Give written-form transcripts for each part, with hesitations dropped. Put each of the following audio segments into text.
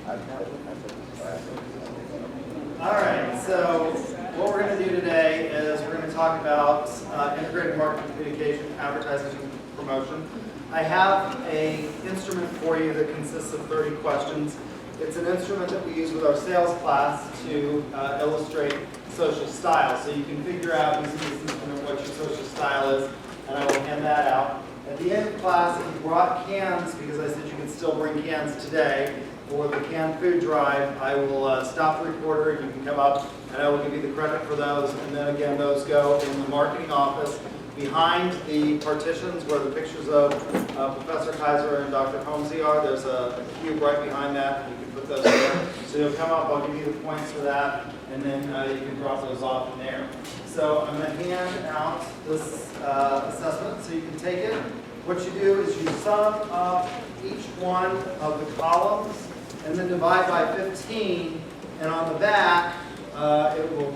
All right, so what we're going to do today is we're going to talk about integrated marketing communication, advertising, and promotion. I have an instrument for you that consists of 30 questions. It's an instrument that we use with our sales class to illustrate social style. So you can figure out using this instrument what your social style is, and I will hand that out. At the end of class, if you brought cans, because I said you can still bring cans today, for the canned food drive, I will stop the recorder, you can come up, and I will give you the credit for those. And then again, those go in the marketing office behind the partitions where the pictures of Professor Kaiser and Dr. Holmesy are. There's a cube right behind that, and you can put those there. So you'll come up, I'll give you the points for that, and then you can drop those off in there. So I'm going to hand out this assessment so you can take it. What you do is you sum up each one of the columns and then divide by 15, and on the back, it will,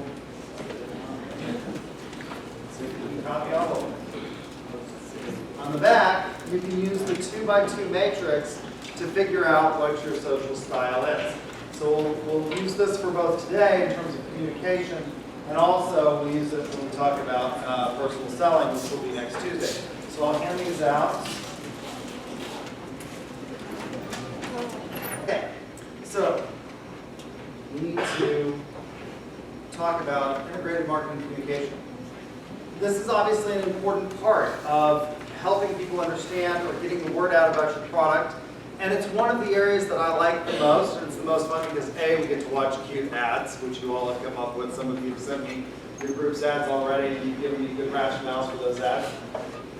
so you can copy all of them. On the back, you can use the 2x2 matrix to figure out what your social style is. So we'll use this for both today in terms of communication, and also we'll use it when we talk about personal selling, which will be next Tuesday. So I'll hand these out. Okay, so we need to talk about integrated marketing communication. This is obviously an important part of helping people understand or getting the word out about your product. And it's one of the areas that I like the most, and it's the most fun because A, we get to watch cute ads, which you all have come up with. Some of you have sent me your group's ads already, and you've given me good rationales for those ads.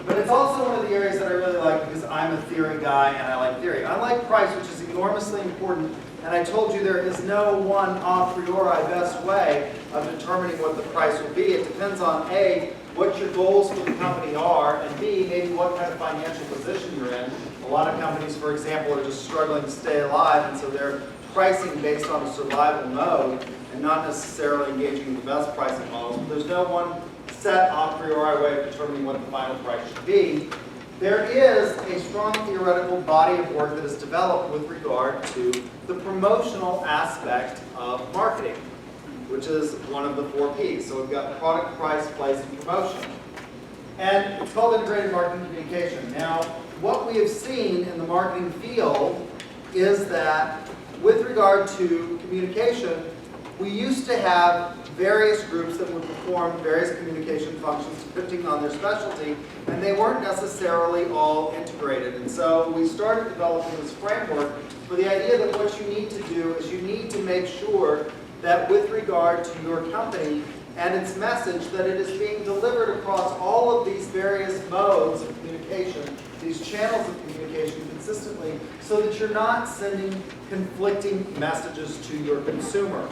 But it's also one of the areas that I really like because I'm a theory guy and I like theory. I like price, which is enormously important, and I told you there is no one a priori best way of determining what the price will be. It depends on A, what your goals for the company are, and B, maybe what kind of financial position you're in. A lot of companies, for example, are just struggling to stay alive, and so they're pricing based on a survival mode and not necessarily engaging in the best pricing models. But there's no one set a priori way of determining what the final price should be. There is a strong theoretical body of work that is developed with regard to the promotional aspect of marketing, which is one of the 4 Ps. So we've got product, price, place, and promotion. And it's called integrated marketing communication. Now, what we have seen in the marketing field is that with regard to communication, we used to have various groups that would perform various communication functions depending on their specialty, and they weren't necessarily all integrated. And so we started developing this framework for the idea that what you need to do is you need to make sure that with regard to your company and its message, that it is being delivered across all of these various modes of communication, these channels of communication consistently, so that you're not sending conflicting messages to your consumer.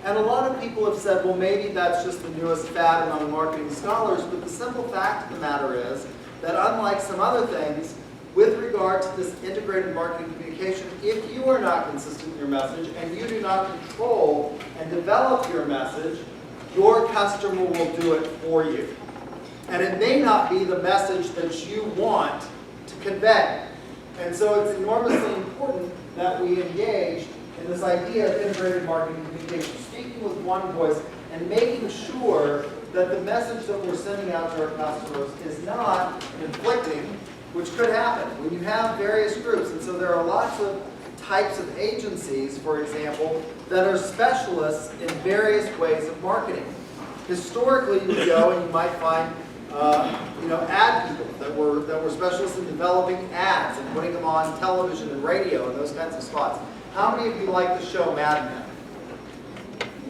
And a lot of people have said, well, maybe that's just the newest fad among marketing scholars, but the simple fact of the matter is that unlike some other things, with regard to this integrated marketing communication, if you are not consistent in your message and you do not control and develop your message, your customer will do it for you. And it may not be the message that you want to convey. And so it's enormously important that we engage in this idea of integrated marketing communication, speaking with one voice and making sure that the message that we're sending out to our customers is not conflicting, which could happen when you have various groups. And so there are lots of types of agencies, for example, that are specialists in various ways of marketing. Historically, you would go and you might find ad people that were specialists in developing ads and putting them on television and radio and those kinds of spots. How many of you like the show Mad Men,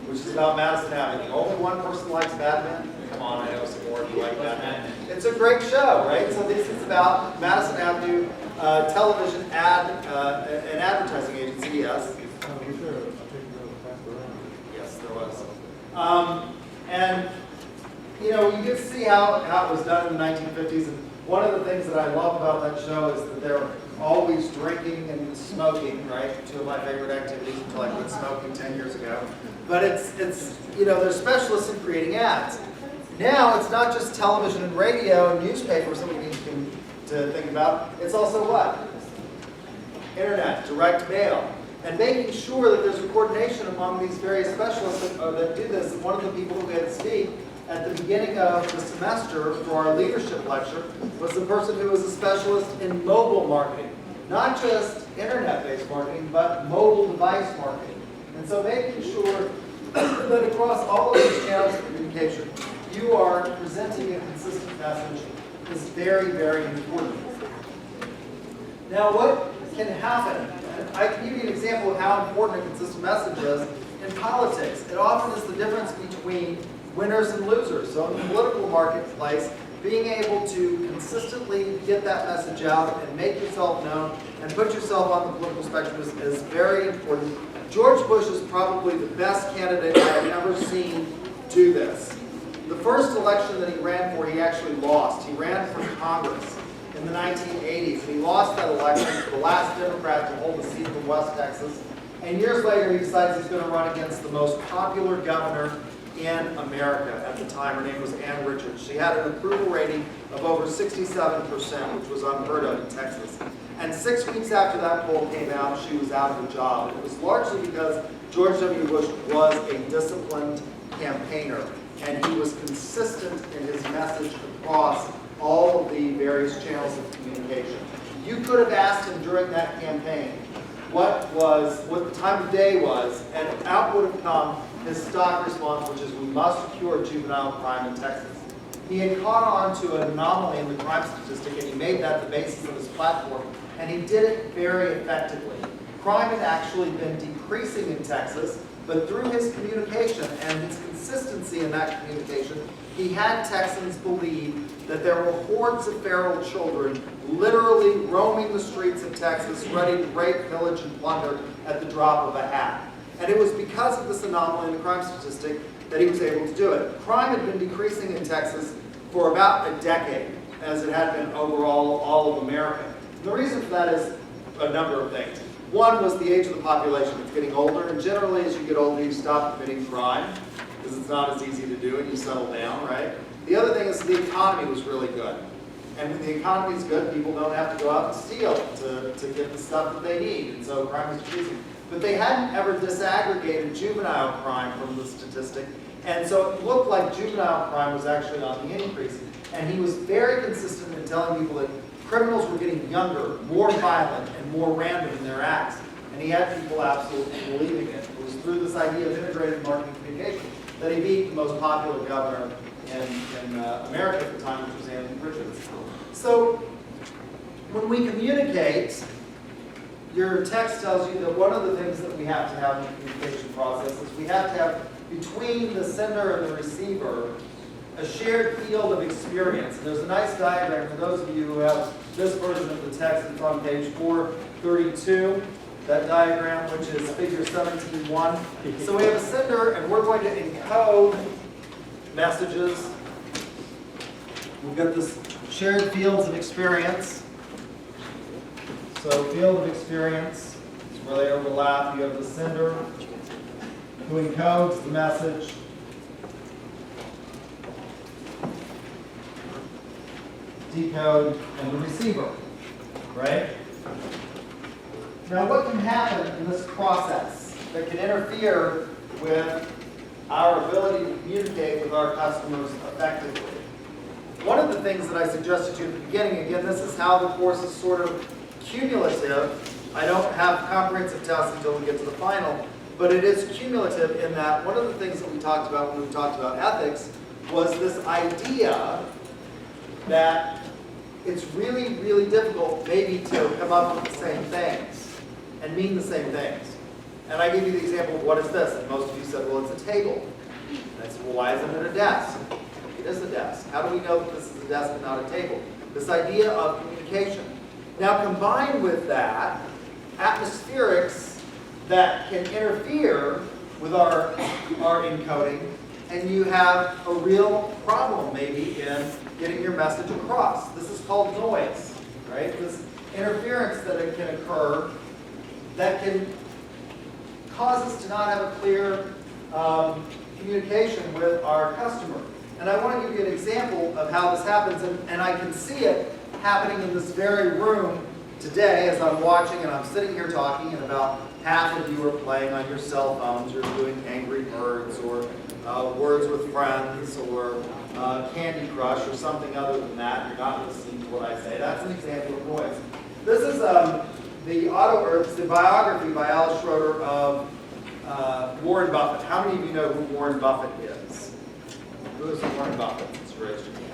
which is about Madison Avenue? Only one person likes Mad Men? Come on, I know some more of you like Mad Men. It's a great show, right? So this is about Madison Avenue television ad an advertising agency, yes? Yes, there was. And you can see how it was done in the 1950s. And one of the things that I love about that show is that they're always drinking and smoking, right? 2 of my favorite activities until I quit smoking 10 years ago. But it's they're specialists in creating ads. Now it's not just television and radio and newspapers that we need to think about. It's also what? Internet, direct mail. and making sure that there's a coordination among these various specialists that do this. And one of the people who had to speak at the beginning of the semester for our leadership lecture was the person who was a specialist in mobile marketing. Not just internet-based marketing, but mobile device marketing. And so making sure that across all of these channels of communication, you are presenting a consistent message is very, very important. Now, what can happen? I can give you an example of how important a consistent message is in politics. It often is the difference between winners and losers. So in the political marketplace, being able to consistently get that message out and make yourself known and put yourself on the political spectrum is very important. George Bush is probably the best candidate I've ever seen do this. The first election that he ran for, he actually lost. He ran for Congress in the 1980s, and he lost that election to the last Democrat to hold the seat from West Texas. And years later, he decides he's going to run against the most popular governor in America at the time. Her name was Ann Richards. She had an approval rating of over 67%, which was unheard of in Texas. And 6 weeks after that poll came out, she was out of a job. And it was largely because George W. Bush was a disciplined campaigner, and he was consistent in his message across all of the various channels of communication. You could have asked him during that campaign what the time of day was, and out would have come his stock response, which is, we must cure juvenile crime in Texas. He had caught on to an anomaly in the crime statistic, and he made that the basis of his platform, and he did it very effectively. Crime had actually been decreasing in Texas, but through his communication and his consistency in that communication, he had Texans believe that there were hordes of feral children literally roaming the streets of Texas, ready to rape, pillage, and plunder at the drop of a hat. And it was because of this anomaly in the crime statistic that he was able to do it. Crime had been decreasing in Texas for about a decade, as it had been overall all of America. And the reason for that is a number of things. One was the age of the population. It's getting older, and generally as you get older, you stop committing crime, because it's not as easy to do and you settle down, right? The other thing is the economy was really good. And when the economy is good, people don't have to go out and steal to get the stuff that they need, and so crime is decreasing. But they hadn't ever disaggregated juvenile crime from the statistic, and so it looked like juvenile crime was actually on the increase. And he was very consistent in telling people that criminals were getting younger, more violent, and more random in their acts. And he had people absolutely believing it. It was through this idea of integrated marketing communication that he beat the most popular governor in America at the time, which was Ann Richards. So when we communicate, your text tells you that one of the things that we have to have in the communication process is we have to have, between the sender and the receiver, a shared field of experience. And there's a nice diagram for those of you who have this version of the text. It's on page 432, that diagram, which is figure 17.1. So we have a sender, and we're going to encode messages. We've got this shared fields of experience. So field of experience is where they overlap. You have the sender who encodes the message. Decode, and the receiver, right? Now what can happen in this process that can interfere with our ability to communicate with our customers effectively? One of the things that I suggested to you at the beginning, again, this is how the course is sort of cumulative. I don't have comprehensive tests until we get to the final, but it is cumulative in that one of the things that we talked about when we talked about ethics was this idea that it's really, really difficult maybe to come up with the same things and mean the same things. And I gave you the example of what is this, and most of you said, well, it's a table. And I said, well, why isn't it a desk? It is a desk. How do we know that this is a desk and not a table? This idea of communication. Now combined with that, atmospherics that can interfere with our encoding, and you have a real problem maybe in getting your message across. This is called noise, right? This interference that it can occur that can cause us to not have a clear communication with our customer. And I want to give you an example of how this happens, and I can see it happening in this very room today as I'm watching and I'm sitting here talking, and about half of you are playing on your cell phones, you're doing Angry Birds or Words with Friends or Candy Crush or something other than that. You're not listening to what I say. That's an example of noise. This is the biography by Alice Schroeder of Warren Buffett. How many of you know who Warren Buffett is? Who is Warren Buffett? It's raised your hand.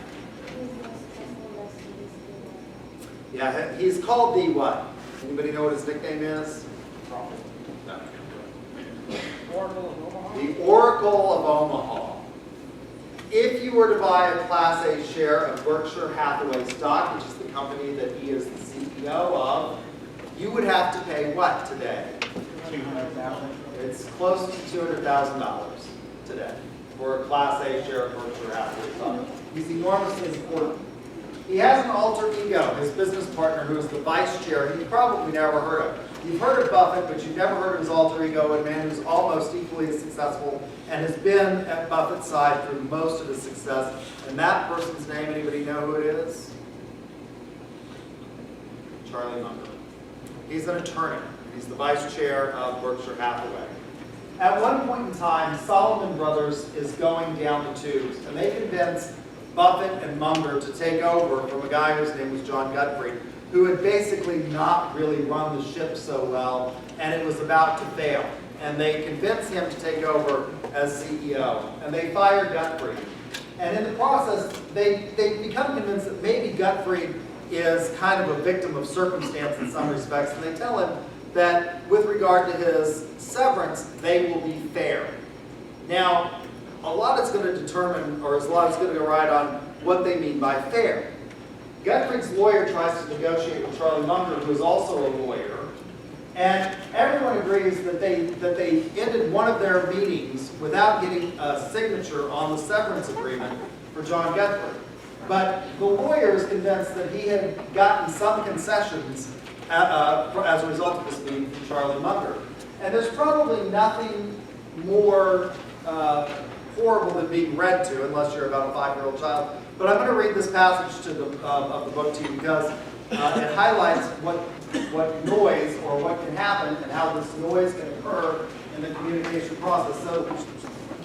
Yeah, he's called the what? Anybody know what his nickname is? No. Oracle of Omaha? The Oracle of Omaha. If you were to buy a Class A share of Berkshire Hathaway stock, which is the company that he is the CEO of, you would have to pay what today? $200,000. It's close to $200,000 today for a Class A share of Berkshire Hathaway stock. He's enormously important. He has an alter ego, his business partner, who is the vice chair, you've probably never heard of. You've heard of Buffett, but you've never heard of his alter ego, a man who's almost equally as successful and has been at Buffett's side through most of his success. And that person's name, anybody know who it is? Charlie Munger. He's an attorney. He's the vice chair of Berkshire Hathaway. At one point in time, Salomon Brothers is going down the tubes, and they convince Buffett and Munger to take over from a guy whose name was John Gutfried, who had basically not really run the ship so well, and it was about to fail. And they convinced him to take over as CEO, and they fired Gutfried. And in the process, they become convinced that maybe Gutfried is kind of a victim of circumstance in some respects, and they tell him that with regard to his severance, they will be fair. Now, a lot is going to determine, or a lot is going to ride on what they mean by fair. Gutfried's lawyer tries to negotiate with Charlie Munger, who is also a lawyer, and everyone agrees that they ended one of their meetings without getting a signature on the severance agreement for John Gutfried. But the lawyer is convinced that he had gotten some concessions as a result of this meeting from Charlie Munger. And there's probably nothing more horrible than being read to, unless you're about a 5-year-old child. But I'm going to read this passage of the book to you because it highlights what noise or what can happen and how this noise can occur in the communication process. So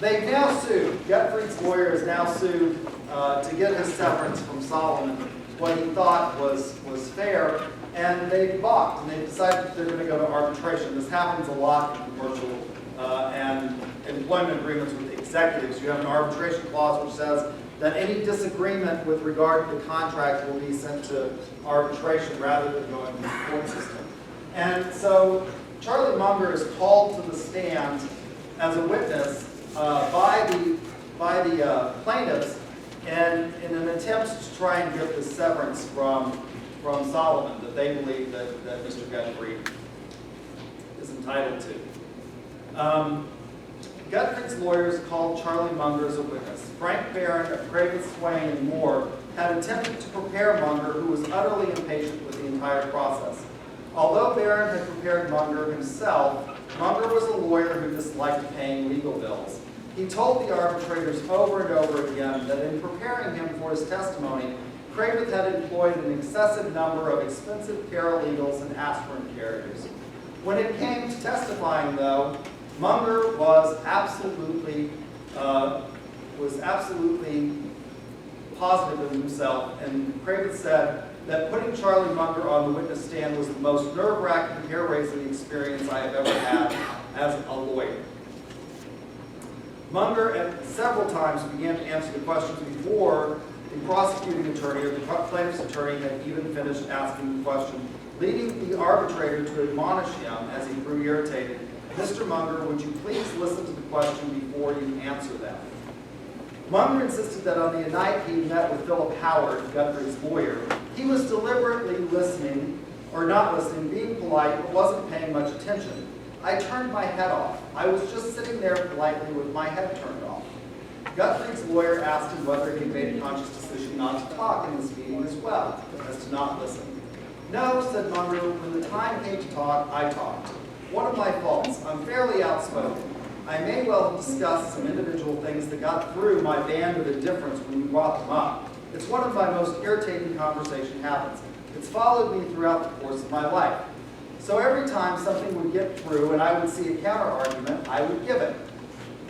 they've now sued. Gutfried's lawyer is now sued to get his severance from Salomon, what he thought was fair, and they balked, and they decided that they're going to go to arbitration. This happens a lot in commercial and employment agreements with executives. You have an arbitration clause which says that any disagreement with regard to the contract will be sent to arbitration rather than going to the court system. And so Charlie Munger is called to the stand as a witness by the plaintiffs and in an attempt to try and get this severance from Salomon that they believe that Mr. Gutfried is entitled to. Gutfried's lawyers called Charlie Munger as a witness. Frank Barron of Cravens, Swain, and Moore had attempted to prepare Munger, who was utterly impatient with the entire process. Although Barron had prepared Munger himself, Munger was a lawyer who disliked paying legal bills. He told the arbitrators over and over again that in preparing him for his testimony, Cravens had employed an excessive number of expensive paralegals and aspirin carriers. When it came to testifying, though, Munger was absolutely positive of himself, and Cravens said that putting Charlie Munger on the witness stand was the most nerve-wracking, hair-raising experience I have ever had as a lawyer. Munger several times began to answer the questions before the prosecuting attorney or the plaintiff's attorney had even finished asking the question, leading the arbitrator to admonish him as he grew irritated, "Mr. Munger, would you please listen to the question before you answer them?" Munger insisted that on the night he met with Philip Howard, Gutfried's lawyer, he was deliberately listening, or not listening, being polite, but wasn't paying much attention. I turned my head off. I was just sitting there politely with my head turned off. Gutfried's lawyer asked him whether he made a conscious decision not to talk in this meeting as well, as to not listen. "No," said Munger, "when the time came to talk, I talked. One of my faults. I'm fairly outspoken. I may well have discussed some individual things that got through my band of indifference when you brought them up. It's one of my most irritating conversation habits. It's followed me throughout the course of my life. So every time something would get through and I would see a counter argument, I would give it.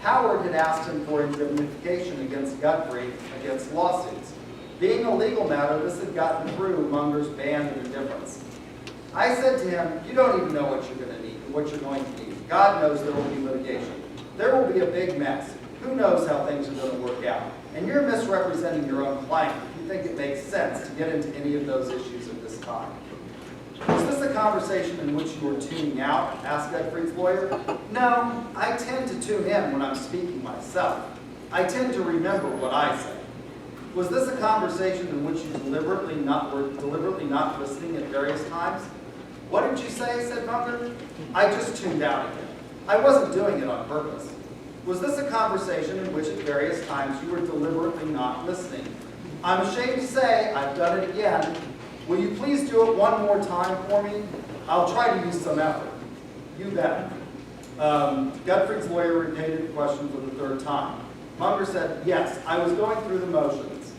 Howard had asked him for indemnification against Guthrie against lawsuits. Being a legal matter, this had gotten through Munger's ban of indifference. I said to him, you don't even know what you're going to need, what you're going to need. God knows there will be litigation. There will be a big mess. Who knows how things are going to work out? And you're misrepresenting your own client if you think it makes sense to get into any of those issues at this time. Was this a conversation in which you were tuning out? Asked Guthfrie's lawyer. No, I tend to tune in when I'm speaking myself. I tend to remember what I say. Was this a conversation in which you were deliberately not listening at various times? What did you say? Said Munger. I just tuned out again. I wasn't doing it on purpose. Was this a conversation in which at various times you were deliberately not listening? I'm ashamed to say I've done it again. Will you please do it one more time for me? I'll try to use some effort. You bet. Guthfrie's lawyer repeated the question for the third time. Munger said, yes, I was going through the motions.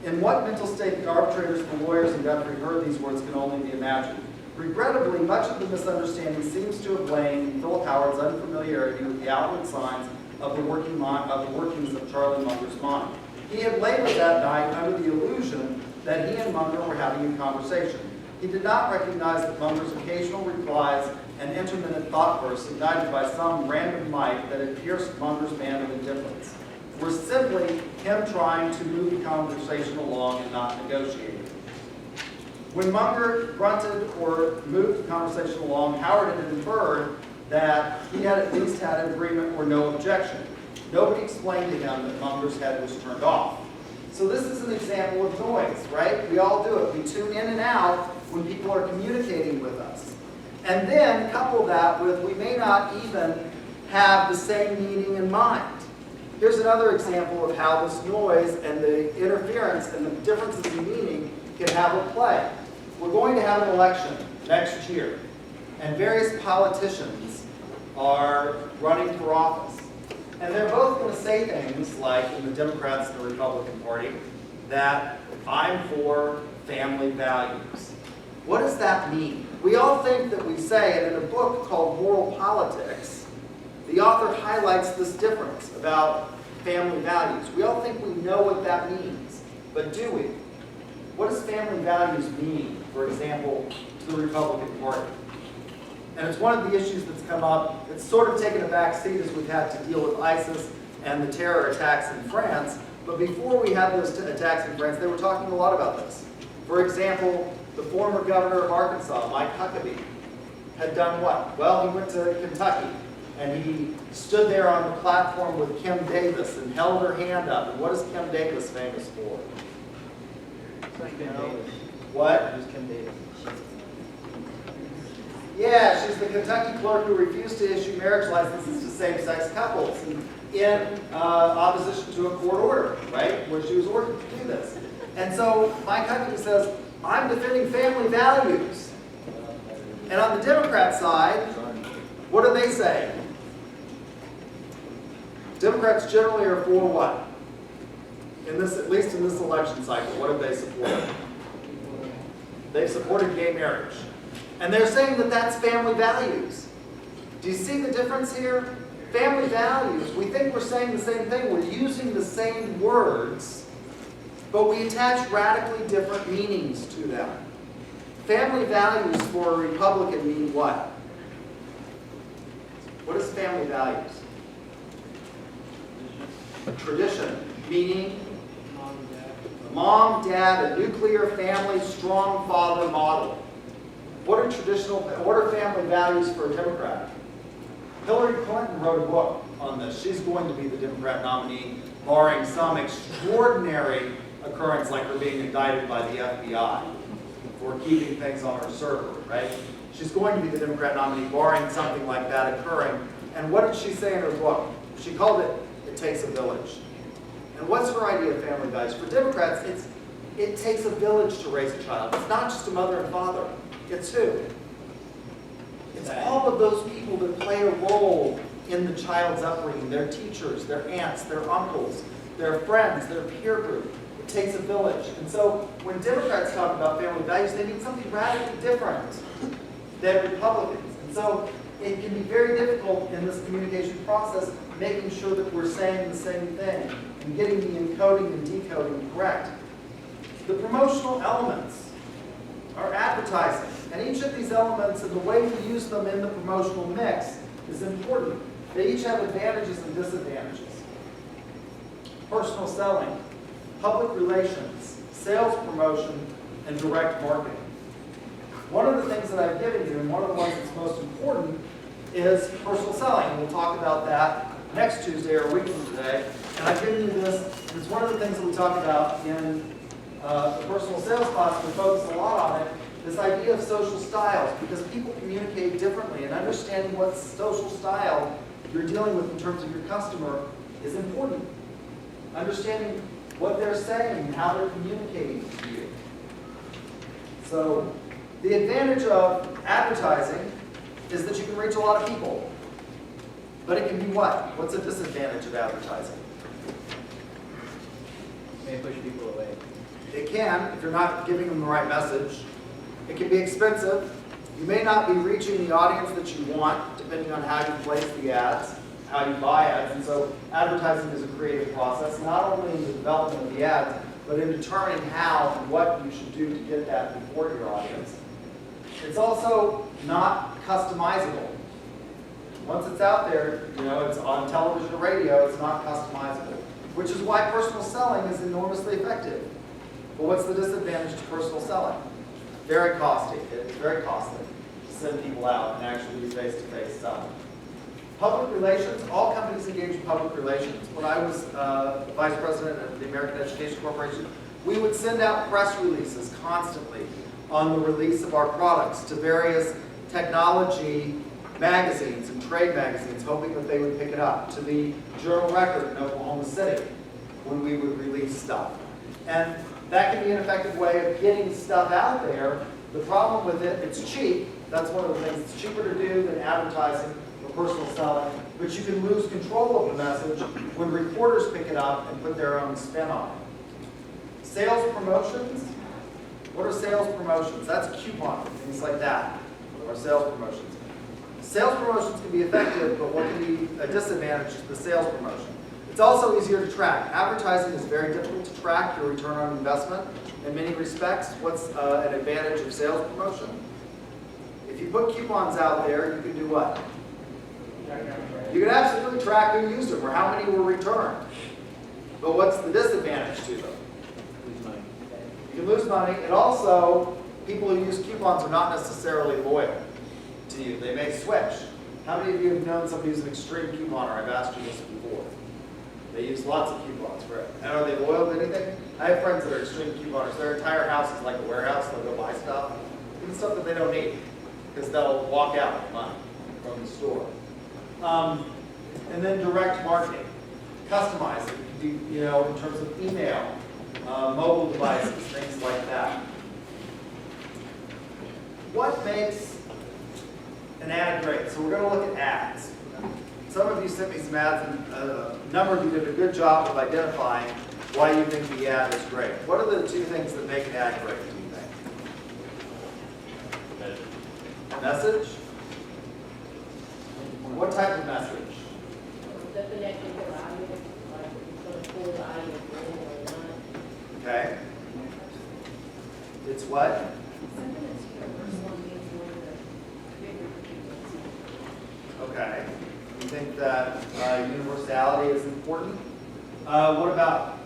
In what mental state the arbitrators, the lawyers, and Guthrie heard these words can only be imagined. Regrettably, much of the misunderstanding seems to have lain in Philip Howard's unfamiliarity with the outward signs of the workings of Charlie Munger's mind. He had labored that night under the illusion that he and Munger were having a conversation. He did not recognize that Munger's occasional replies and intermittent thought bursts, ignited by some random might that had pierced Munger's band of indifference, were simply him trying to move the conversation along and not negotiating. When Munger grunted or moved the conversation along, Howard had inferred that he had at least had an agreement or no objection. Nobody explained to him that Munger's head was turned off. So this is an example of noise, right? We all do it. We tune in and out when people are communicating with us. And then couple that with we may not even have the same meaning in mind. Here's another example of how this noise and the interference and the differences in meaning can have a play. We're going to have an election next year, and various politicians are running for office. And they're both going to say things like, in the Democrats and the Republican Party, that I'm for family values. What does that mean? We all think that we say, and in a book called Moral Politics, the author highlights this difference about family values. We all think we know what that means, but do we? What does family values mean, for example, to the Republican Party? And it's one of the issues that's come up. It's sort of taken a back seat as we've had to deal with ISIS and the terror attacks in France. But before we had those attacks in France, they were talking a lot about this. For example, the former governor of Arkansas, Mike Huckabee, had done what? Well, he went to Kentucky, and he stood there on the platform with Kim Davis and held her hand up. And what is Kim Davis famous for? What? Who's Kim Davis? Yeah, she's the Kentucky clerk who refused to issue marriage licenses to same-sex couples in opposition to a court order, right, where she was ordered to do this. And so Mike Huckabee says, I'm defending family values. And on the Democrat side, what do they say? Democrats generally are for what? In this, at least in this election cycle, what have they supported? They've supported gay marriage. And they're saying that that's family values. Do you see the difference here? Family values, we think we're saying the same thing. We're using the same words, but we attach radically different meanings to them. Family values for a Republican mean what? What is family values? Tradition, meaning mom, dad, a nuclear family, strong father model. What are family values for a Democrat? Hillary Clinton wrote a book on this. She's going to be the Democrat nominee, barring some extraordinary occurrence like her being indicted by the FBI for keeping things on her server, right? She's going to be the Democrat nominee, barring something like that occurring. And what did she say in her book? She called it, "It Takes a Village." And what's her idea of family values? For Democrats, it takes a village to raise a child. It's not just a mother and father. It's who? It's all of those people that play a role in the child's upbringing. Their teachers, their aunts, their uncles, their friends, their peer group. It takes a village. And so when Democrats talk about family values, they mean something radically different than Republicans. And so it can be very difficult in this communication process, making sure that we're saying the same thing and getting the encoding and decoding correct. The promotional elements are advertising. And each of these elements and the way we use them in the promotional mix is important. They each have advantages and disadvantages. Personal selling, public relations, sales promotion, and direct marketing. One of the things that I've given you, and one of the ones that's most important, is personal selling. And we'll talk about that next Tuesday or a week from today. And I've given you this, and it's one of the things that we talk about in the personal sales class. We focus a lot on it, this idea of social styles, because people communicate differently, and understanding what social style you're dealing with in terms of your customer is important. Understanding what they're saying and how they're communicating to you. So the advantage of advertising is that you can reach a lot of people. But it can be what? What's a disadvantage of advertising? May push people away. It can, if you're not giving them the right message. It can be expensive. You may not be reaching the audience that you want, depending on how you place the ads, how you buy ads. And so advertising is a creative process, not only in the development of the ads, but in determining how and what you should do to get that before your audience. It's also not customizable. Once it's out there, it's on television or radio, it's not customizable, which is why personal selling is enormously effective. But what's the disadvantage to personal selling? Very costly. It's very costly to send people out and actually do face-to-face selling. Public relations, all companies engage in public relations. When I was vice president of the American Education Corporation, we would send out press releases constantly on the release of our products to various technology magazines and trade magazines, hoping that they would pick it up, to the Journal Record in Oklahoma City when we would release stuff. And that can be an effective way of getting stuff out there. The problem with it, it's cheap. That's one of the things. It's cheaper to do than advertising or personal selling, but you can lose control of the message when reporters pick it up and put their own spin on it. Sales promotions. What are sales promotions? That's couponing, things like that, or sales promotions. Sales promotions can be effective, but what can be a disadvantage to the sales promotion? It's also easier to track. Advertising is very difficult to track your return on investment in many respects. What's an advantage of sales promotion? If you put coupons out there, you can do what? You can absolutely track who used them or how many were returned. But what's the disadvantage to them? Lose money. You can lose money, and also, people who use coupons are not necessarily loyal to you. They may switch. How many of you have known somebody who's an extreme couponer? I've asked you this before. They use lots of coupons for it. And are they loyal to anything? I have friends that are extreme couponers. Their entire house is like a warehouse. They'll go buy stuff, even stuff that they don't need, because they'll walk out with money from the store. And then direct marketing. Customize it, in terms of email, mobile devices, things like that. What makes an ad great? So we're going to look at ads. Some of you sent me some ads, and a number of you did a good job of identifying why you think the ad is great. What are the two things that make an ad great, do you think? Message? What type of message? The connection to the audience, like it's going to pull the audience in or not. Okay. It's what? Something that's universal and means more than bigger people. Okay. You think that universality is important? What about,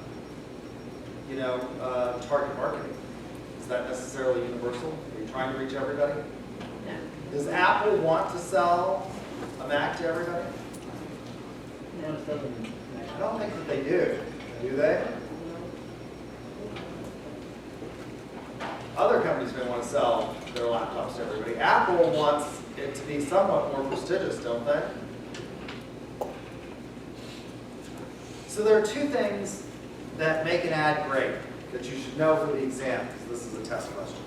target marketing? Is that necessarily universal? Are you trying to reach everybody? No. Does Apple want to sell a Mac to everybody? I don't think that they do they? Other companies may want to sell their laptops to everybody. Apple wants it to be somewhat more prestigious, don't they? So there are two things that make an ad great that you should know for the exam, because this is a test question.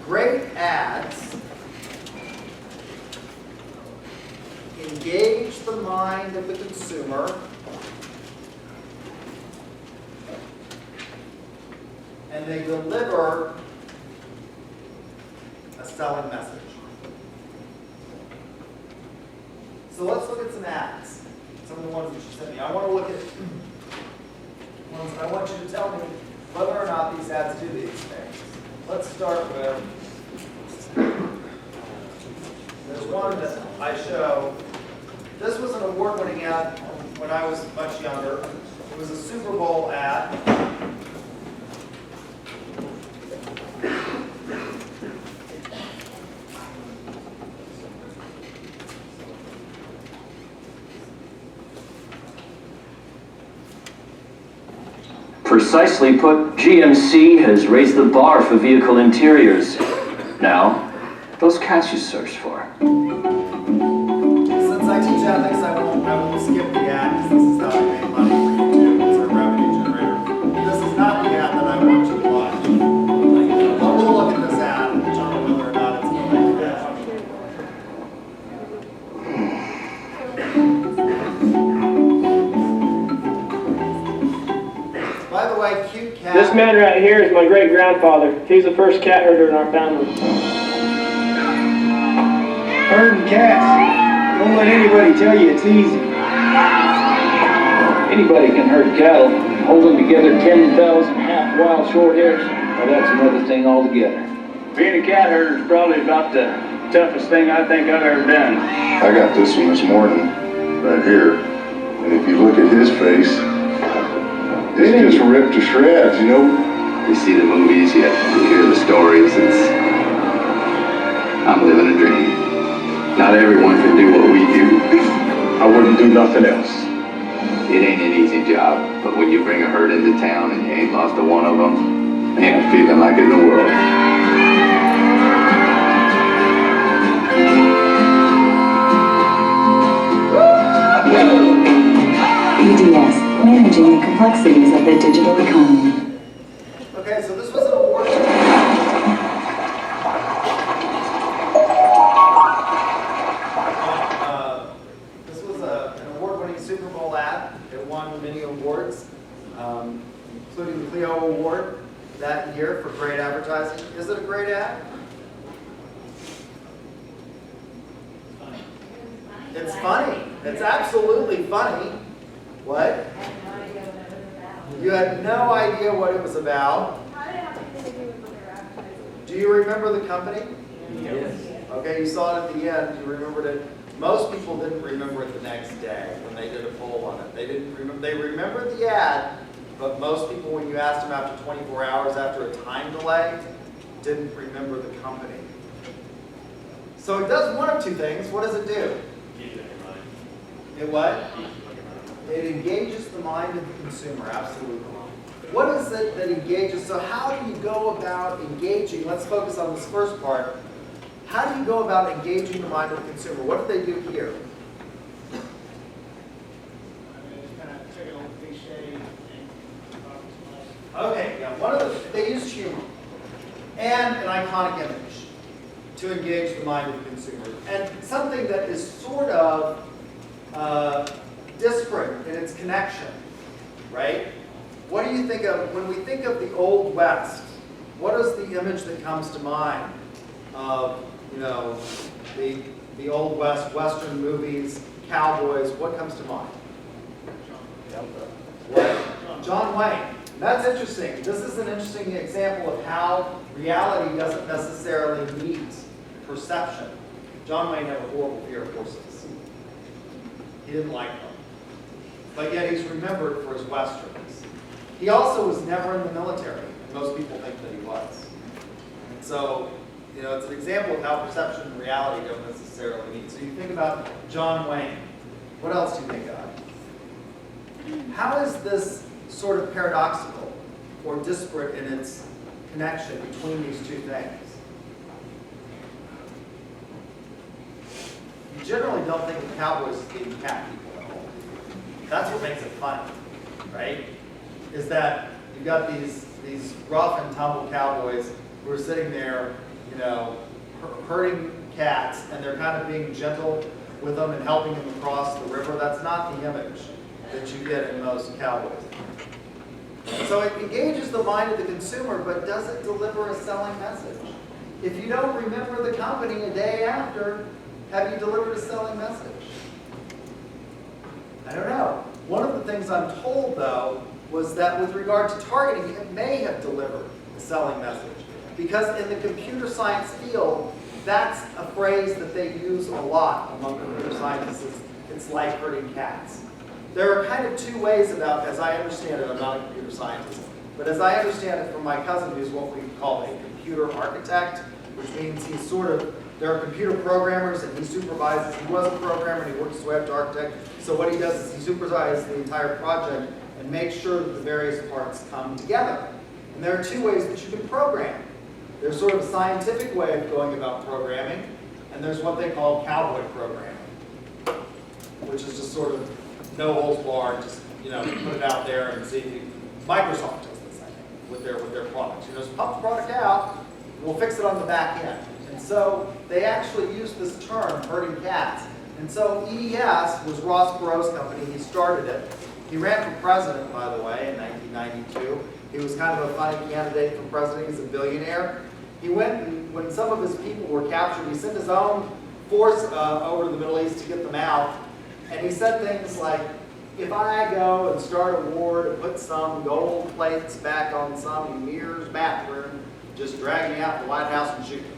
Great ads engage the mind of the consumer and they deliver a selling message. So let's look at some ads. Some of the ones that you sent me. I want to look at ones that I want you to tell me whether or not these ads do these things. Let's start with, there's one that I show. This was an award-winning ad when I was much younger. It was a Super Bowl ad. Precisely put, GMC has raised the bar for vehicle interiors. Now, those cats you searched for. Since I teach ethics, I won't skip the ad because this is how I make money for YouTube. It's a revenue generator. This is not the ad that I want you to watch. But we'll look at this ad and determine whether or not it's going to make an ad. By the way, cute cat. This man right here is my great-grandfather. He's the first cat herder in our family. Herding cats. Don't let anybody tell you it's easy. Anybody can herd cattle, hold them together 10,000 half-wild short hairs. Well, that's another thing altogether. Being a cat herder is probably about the toughest thing I think I've ever done. I got this one this morning, right here. And if you look at his face, it's just ripped to shreds, you know? You see the movies, you hear the stories, I'm living a dream. Not everyone can do what we do. I wouldn't do nothing else. It ain't an easy job, but when you bring a herd into town and you ain't lost a one of them, ain't a feeling like it in the world. EDS, managing the complexities of the digital economy. Okay, so this was an award. This was an award-winning Super Bowl ad. It won many awards, including the Clio Award that year for great advertising. Is it a great ad? It's funny. It's absolutely funny. What? You had no idea what it was about. Do you remember the company? Yes. Okay, you saw it at the end. You remembered it. Most people didn't remember it the next day when they did a poll on it. They didn't remember. They remembered the ad, but most people, when you asked them after 24 hours after a time delay, didn't remember the company. So it does one of two things. What does it do? It what? It engages the mind of the consumer, absolutely. What is it that engages? So how do you go about engaging? Let's focus on this first part. How do you go about engaging the mind of the consumer? What do they do here? Okay, yeah, they use humor and an iconic image to engage the mind of the consumer. And something that is sort of disparate in its connection, right? What do you think of, when we think of the Old West, what is the image that comes to mind of, you know, the Old West, Western movies, cowboys, what comes to mind? What? John Wayne. That's interesting. This is an interesting example of how reality doesn't necessarily meet perception. John Wayne had a horrible fear of horses. He didn't like them. But yet he's remembered for his westerns. He also was never in the military, and most people think that he was. And so, you know, it's an example of how perception and reality don't necessarily meet. So you think about John Wayne. What else do you think of? How is this sort of paradoxical or disparate in its connection between these two things? You generally don't think of cowboys as being cat people at all. That's what makes it fun, right? Is that you've got these rough and tumble cowboys who are sitting there, you know, herding cats, and they're kind of being gentle with them and helping them across the river. That's not the image that you get in most cowboys. So it engages the mind of the consumer, but does it deliver a selling message? If you don't remember the company a day after, have you delivered a selling message? I don't know. One of the things I'm told, though, was that with regard to targeting, it may have delivered a selling message. Because in the computer science field, that's a phrase that they use a lot among computer scientists. It's like herding cats. There are kind of two ways about, as I understand it, I'm not a computer scientist, but as I understand it from my cousin, who's what we call a computer architect, which means he's sort of, there are computer programmers and he supervises. He was a programmer and he worked his way up to architect. So what he does is he supervises the entire project and makes sure that the various parts come together. And there are two ways that you can program. There's sort of a scientific way of going about programming, and there's what they call cowboy programming, which is just sort of no holds barred, just put it out there and see if you. Microsoft does this, I think, with their products. Just pump the product out, and we'll fix it on the back end. And so they actually use this term, herding cats. And so EDS was Ross Perot's company. He started it. He ran for president, by the way, in 1992. He was kind of a funny candidate for president. He's a billionaire. He went and, when some of his people were captured, he sent his own force over to the Middle East to get them out. And he said things like, if I go and start a war to put some gold plates back on some emir's bathroom, just drag me out to the White House and shoot me.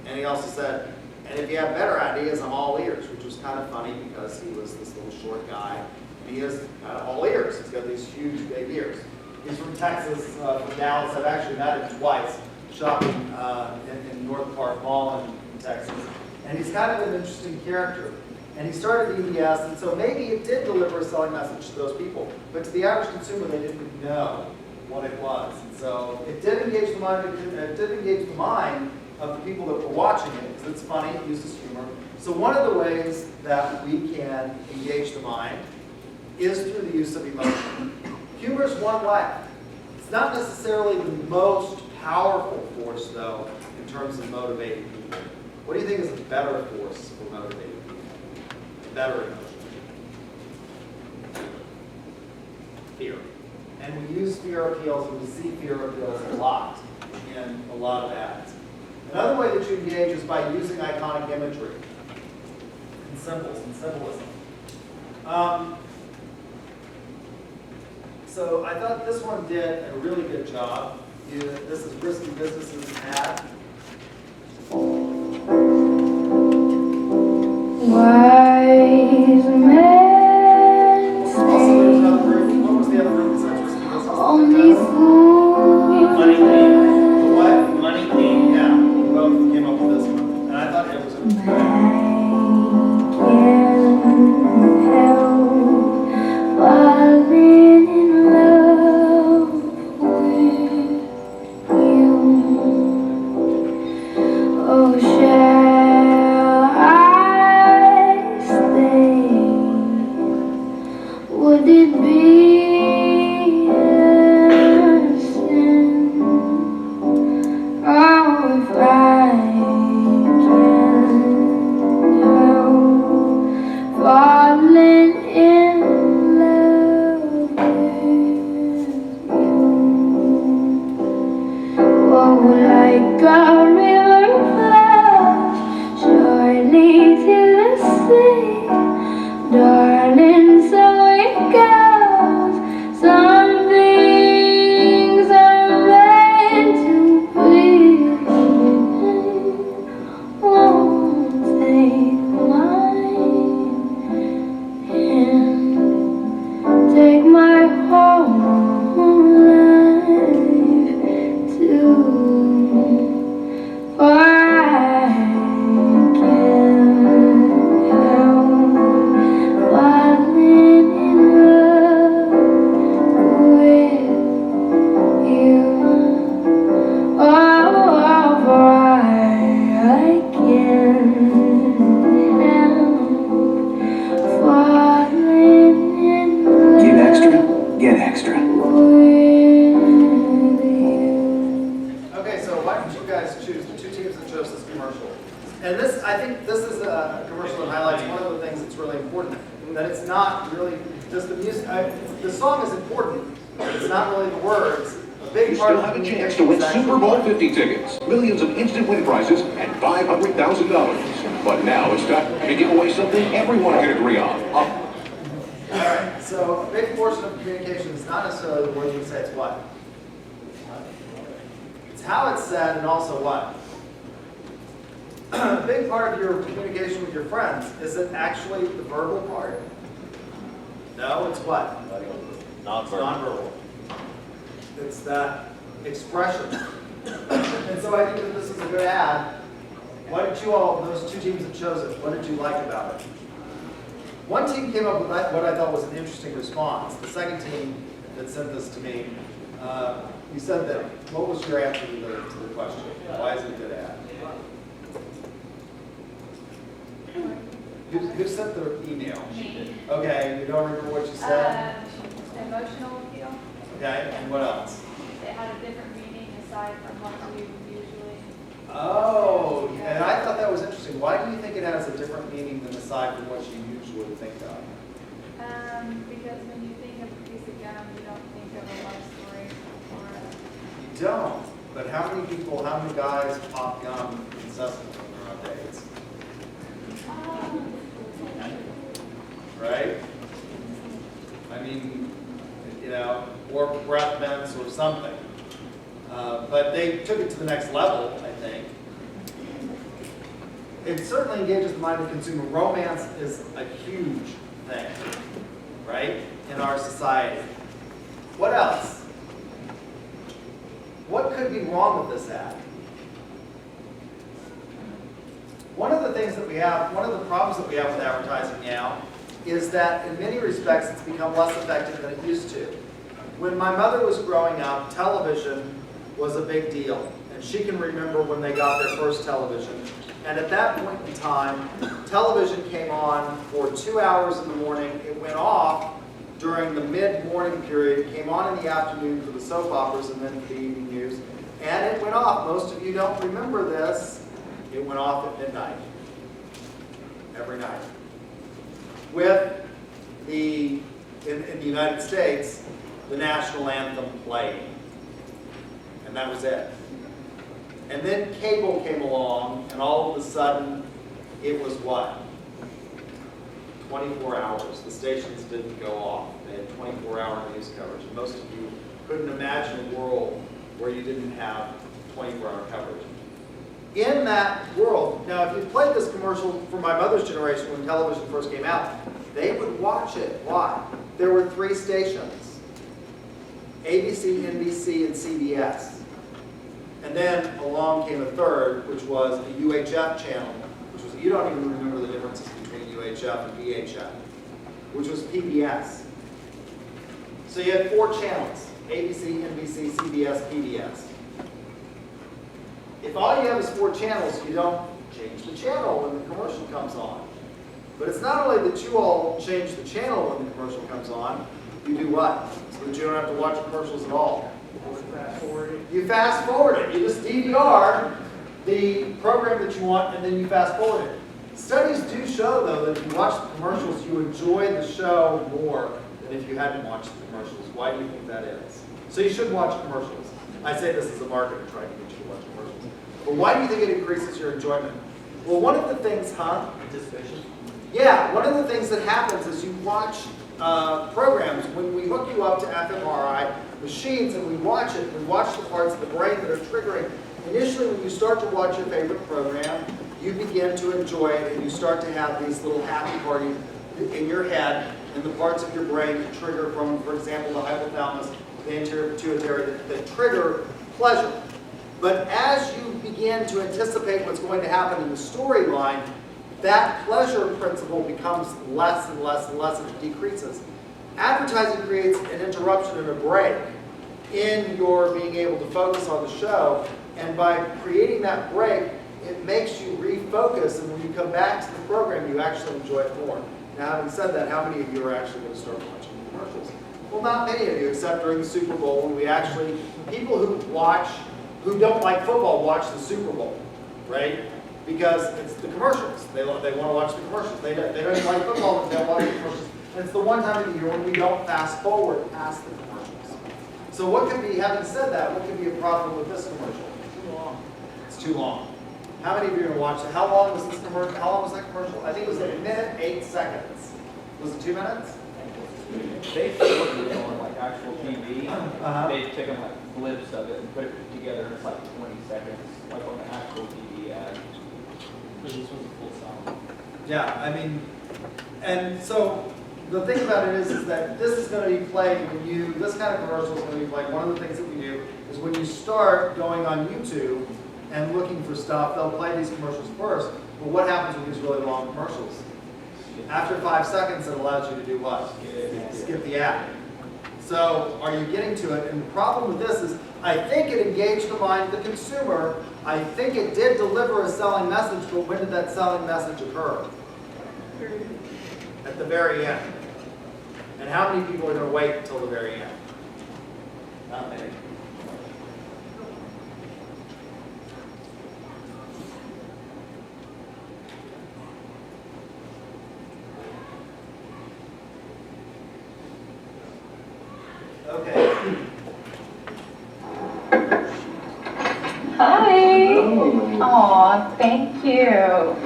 And he also said, and if you have better ideas, I'm all ears, which was kind of funny because he was this little short guy. And he is kind of all ears. He's got these huge, big ears. He's from Texas, from Dallas. I've actually met him twice, shopping in North Park Mall in Texas. And he's kind of an interesting character. And he started EDS, and so maybe it did deliver a selling message to those people. But to the average consumer, they didn't know what it was. And so it did engage the mind. It did engage the mind of the people that were watching it, because it's funny, it uses humor. So one of the ways that we can engage the mind is through the use of emotion. Humor is one way. It's not necessarily the most powerful force, though, in terms of motivating people. What do you think is a better force for motivating people? A better emotion? Fear. And we use fear appeals, and we see fear appeals a lot in a lot of ads. Another way that you engage is by using iconic imagery and symbols and symbolism. So I thought this one did a really good job. This is Risky Business's ad. Wise men Also, there's another group. What was the other group besides Risky Business? only fools. Money King. The what? Money King. Yeah, we both came up with this one. And I thought it was a would it be a sin? Oh, if I can go falling in love with you. Oh, like a river flows surely to the sea, darling, so it goes. Some things are meant to be. Won't take mine and take my whole life too. For I can't help falling in love with you. Oh, for I can't help falling in love. Need extra? Get extra. Okay, so why don't you guys choose the two teams that chose this commercial? And this, I think this is a commercial that highlights one of the things that's really important, that it's not really just the music. The song is important, but it's not really the words of big You part still of have a communication chance to win is actually Super Bowl what? 50 tickets, millions of instant win prizes, and $500,000. But now it's time to give away something everyone can agree on. Alright, so a big portion of communication is not necessarily the words we say, it's what? It's how it's said and also what? A big part of your communication with your friends, is it actually the verbal part? No, it's what? Nonverbal. It's that expression. And so I think that this is a good ad. What did you all, those two teams that chose it, what did you like about it? One team came up with what I thought was an interesting response. The second team that sent this to me, you said that, what was your answer to the question? Why is it a good ad? Who sent the email? Me. Okay, you don't remember what you said? Emotional appeal. Okay, and what else? It had a different meaning aside from what we usually. Oh, and I thought that was interesting. Why do you think it has a different meaning than aside from what you usually think of? Because when you think of a piece of gum, you don't think of a love story or You don't. But how many people, how many guys pop gum incessantly when they're on dates? Right? I mean, you know, or breath mints or something. But they took it to the next level, I think. It certainly engages the mind of the consumer. Romance is a huge thing, right, in our society. What else? What could be wrong with this ad? One of the things that we have, one of the problems that we have with advertising now is that in many respects it's become less effective than it used to. When my mother was growing up, television was a big deal. And she can remember when they got their first television. And at that point in time, television came on for 2 hours in the morning. It went off during the mid-morning period. It came on in the afternoon for the soap operas and then for the evening news. And it went off. Most of you don't remember this. It went off at midnight. Every night. With the, in the United States, the national anthem playing. And that was it. And then cable came along, and all of a sudden, it was what? 24 hours. The stations didn't go off. They had 24-hour news coverage. And most of you couldn't imagine a world where you didn't have 24-hour coverage. In that world, now if you played this commercial for my mother's generation when television first came out, they would watch it. Why? There were 3 stations. ABC, NBC, and CBS. And then along came a third, which was a UHF channel, which was, you don't even remember the differences between UHF and VHF, which was PBS. So you had 4 channels, ABC, NBC, CBS, PBS. If all you have is 4 channels, you don't change the channel when the commercial comes on. But it's not only that you all change the channel when the commercial comes on, you do what? So that you don't have to watch commercials at all. You fast forward it. You just DVR the program that you want and then you fast forward it. Studies do show, though, that if you watch the commercials, you enjoy the show more than if you hadn't watched the commercials. Why do you think that is? So you should watch commercials. I say this as a marketer trying to get you to watch commercials. But why do you think it increases your enjoyment? Well, one of the things, Anticipation. Yeah, one of the things that happens is you watch programs, when we hook you up to fMRI machines and we watch it, we watch the parts of the brain that are triggering. Initially, when you start to watch your favorite program, you begin to enjoy it and you start to have these little happy parties in your head and the parts of your brain that trigger from, for example, the hypothalamus, the anterior pituitary, that trigger pleasure. But as you begin to anticipate what's going to happen in the storyline, that pleasure principle becomes less and less and less, and it decreases. Advertising creates an interruption and a break in your being able to focus on the show, and by creating that break, it makes you refocus, and when you come back to the program, you actually enjoy it more. Now, having said that, how many of you are actually going to start watching commercials? Well, not many of you, except during the Super Bowl, when we actually, people who don't like football watch the Super Bowl, right? Because it's the commercials. They want to watch the commercials. They don't even like football, but they'll watch the commercials. And it's the one time of the year when we don't fast forward past the commercials. So what could be, having said that, what could be a problem with this commercial? Too long. It's too long. How many of you are going to watch it? How long was this commercial? How long was that commercial? I think it was 1 minute, 8 seconds. Was it 2 minutes? They look at it on like actual TV. Uh-huh. They take them like clips of it and put it together and it's like 20 seconds, like on the actual TV ad. But this was a full song. Yeah, I mean, and so the thing about it is that this is going to be played when you, this kind of commercial is going to be played. One of the things that we do is when you start going on YouTube and looking for stuff, they'll play these commercials first. But what happens with these really long commercials? After 5 seconds, it allows you to do what? Skip the ad. So are you getting to it? And the problem with this is, I think it engaged the mind of the consumer. I think it did deliver a selling message, but when did that selling message occur? At the very end. And how many people are going to wait until the very end? Not many. Okay. Hi. Aw, thank you.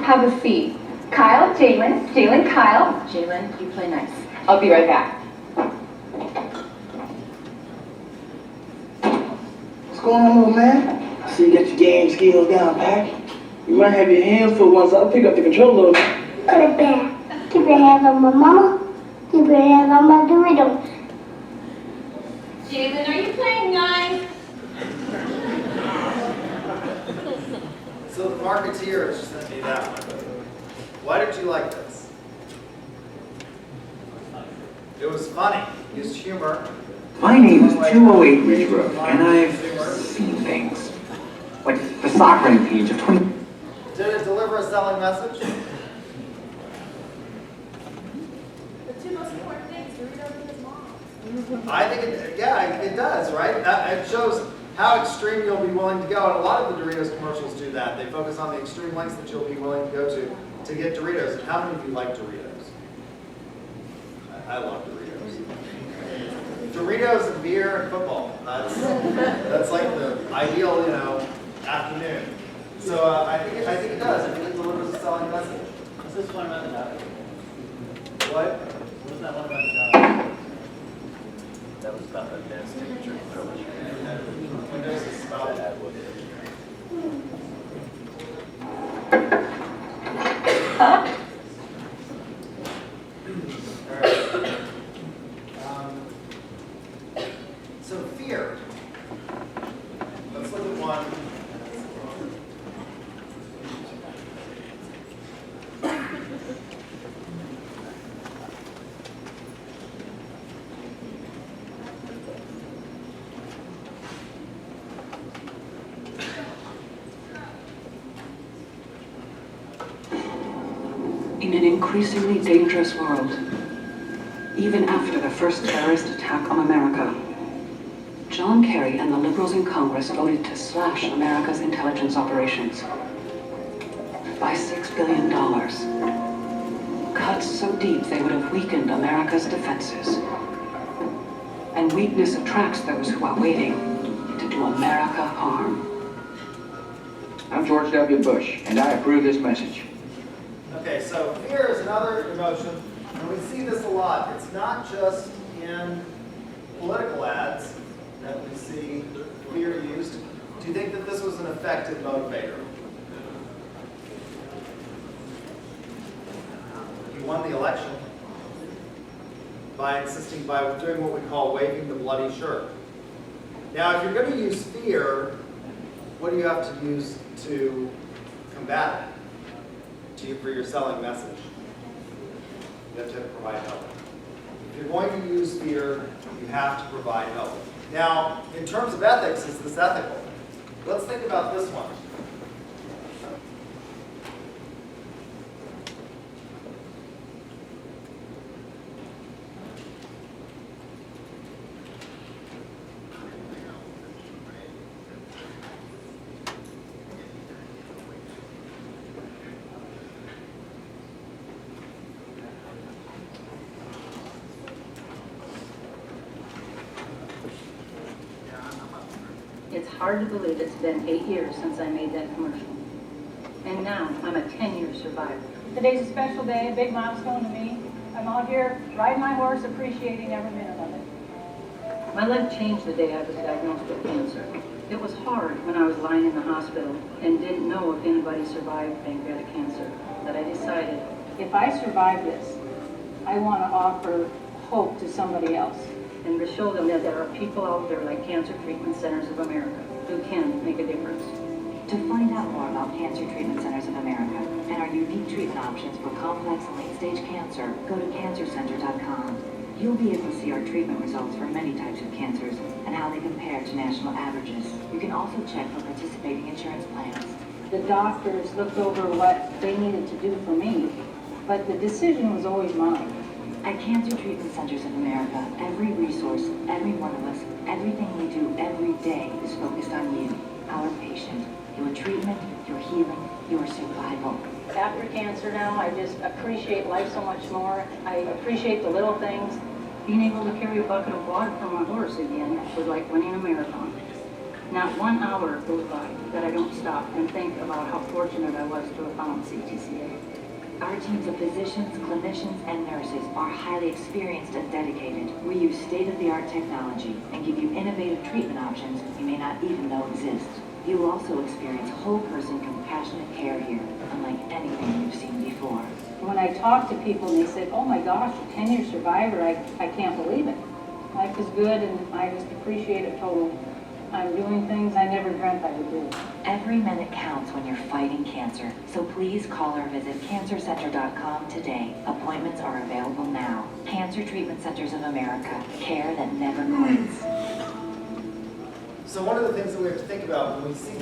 Have a seat. Kyle, Jalen. Jalen, Kyle. Jalen, you play nice. I'll be right back. What's going on, little man? I see you got your game skills down, Pack. You might have your hands full once I pick up the controller. Put it back. Keep your hands on my mama. Keep your hands on my Dorito. Jalen, are you playing nice? So the marketeer sent me that one. Why did you like this? It was funny. Used humor. My name is 208 Ridge Road, and I've seen things. Like the soccering page of 20... Did it deliver a selling message? The two most important things, Doritos and his mom. I think it does, right? It shows how extreme you'll be willing to go. And a lot of the Doritos commercials do that. They focus on the extreme lengths that you'll be willing to go to get Doritos. And how many of you like Doritos? I love Doritos. Doritos and beer and football. That's like the ideal, afternoon. So I think it does. I think it delivers a selling message. What's this one about the dog? What? What was that one about the dog? That was about the dance temperature. Windows is about that. Huh? All right. So fear. Let's look at one. In an increasingly dangerous world, even after the first terrorist attack on America, John Kerry and the liberals in Congress voted to slash America's intelligence operations by $6 billion. Cuts so deep they would have weakened America's defenses. And weakness attracts those who are waiting to do America harm. I'm George W. Bush, and I approve this message. Okay, so fear is another emotion, and we see this a lot. It's not just in political ads that we see fear used. Do you think that this was an effective motivator? He won the election by doing what we call waving the bloody shirt. Now, if you're going to use fear, what do you have to use to combat it? For your selling message, you have to provide help. If you're going to use fear, you have to provide help. Now, in terms of ethics, is this ethical? Let's think about this one. It's hard to believe it's been 8 years since I made that commercial. And now I'm a 10-year survivor. Today's a special day, a big milestone to me. I'm out here riding my horse, appreciating every minute of it. My life changed the day I was diagnosed with cancer. It was hard when I was lying in the hospital and didn't know if anybody survived pancreatic cancer, that I decided, if I survive this, I want to offer hope to somebody else. And to show them that there are people out there like Cancer Treatment Centers of America who can make a difference. To find out more about Cancer Treatment Centers of America and our unique treatment options for complex and late-stage cancer, go to cancercenter.com. You'll be able to see our treatment results for many types of cancers and how they compare to national averages. You can also check for participating insurance plans. The doctors looked over what they needed to do for me, but the decision was always mine. At Cancer Treatment Centers of America, every resource, every one of us, everything we do every day is focused on you, our patient, your treatment, your healing, your survival. After cancer now, I just appreciate life so much more. I appreciate the little things. Being able to carry a bucket of water for my horse again was like winning a marathon. Not 1 hour goes by that I don't stop and think about how fortunate I was to have found CTCA. Our teams of physicians, clinicians, and nurses are highly experienced and dedicated. We use state-of-the-art technology and give you innovative treatment options you may not even know exist. You will also experience whole-person compassionate care here, unlike anything you've seen before. When I talk to people and they say, oh my gosh, a 10-year survivor, I can't believe it. Life is good and I just appreciate it totally. I'm doing things I never dreamt I would do. Every minute counts when you're fighting cancer, so please call or visit cancercenter.com today. Appointments are available now. Cancer Treatment Centers of America, care that never quits. So one of the things that we have to think about when we see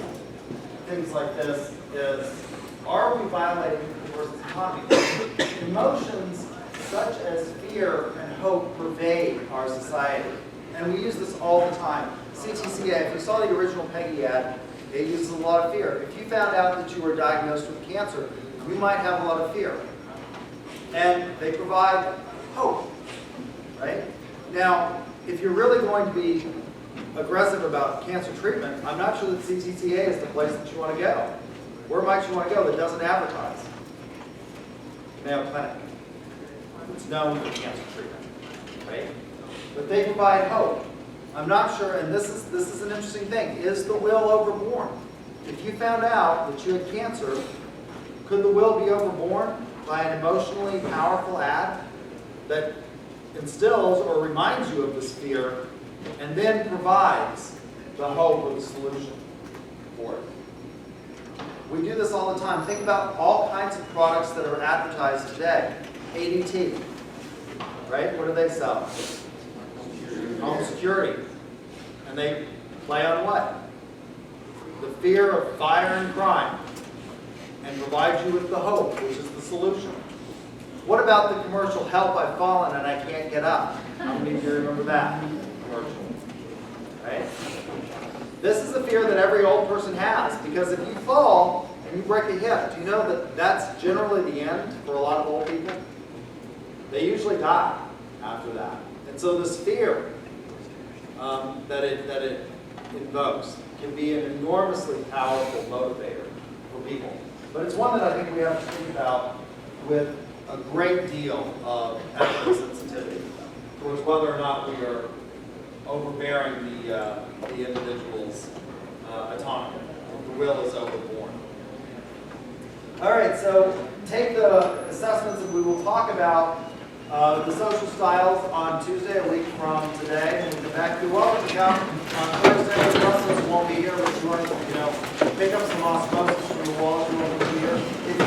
things like this is, are we violating the person's autonomy? Emotions such as fear and hope pervade our society. And we use this all the time. CTCA, if you saw the original Peggy ad, it uses a lot of fear. If you found out that you were diagnosed with cancer, you might have a lot of fear. And they provide hope, right? Now, if you're really going to be aggressive about cancer treatment, I'm not sure that CTCA is the place that you want to go. Where might you want to go that doesn't advertise? Mayo Clinic. It's known for cancer treatment, right? But they provide hope. I'm not sure, and this is an interesting thing. Is the will overborne? If you found out that you had cancer, could the will be overborne by an emotionally powerful ad that instills or reminds you of this fear and then provides the hope or the solution for it? We do this all the time. Think about all kinds of products that are advertised today. ADT, right? What do they sell? Home security. And they play on what? The fear of fire and crime. And provide you with the hope, which is the solution. What about the commercial, help, I've fallen and I can't get up? How many of you remember that commercial? Right? This is a fear that every old person has, because if you fall and you break a hip, do you know that that's generally the end for a lot of old people? They usually die after that. And so this fear that it invokes can be an enormously powerful motivator for people. But it's one that I think we have to think about with a great deal of ethical sensitivity towards whether or not we are overbearing the individual's autonomy. The will is overborne. All right, so take the assessments and we will talk about the social styles on Tuesday, a week from today, and we'll come back. You're welcome to come on Thursday. The rest of us won't be here, but you want to, pick up some osmosis from the walls. You won't be here. If you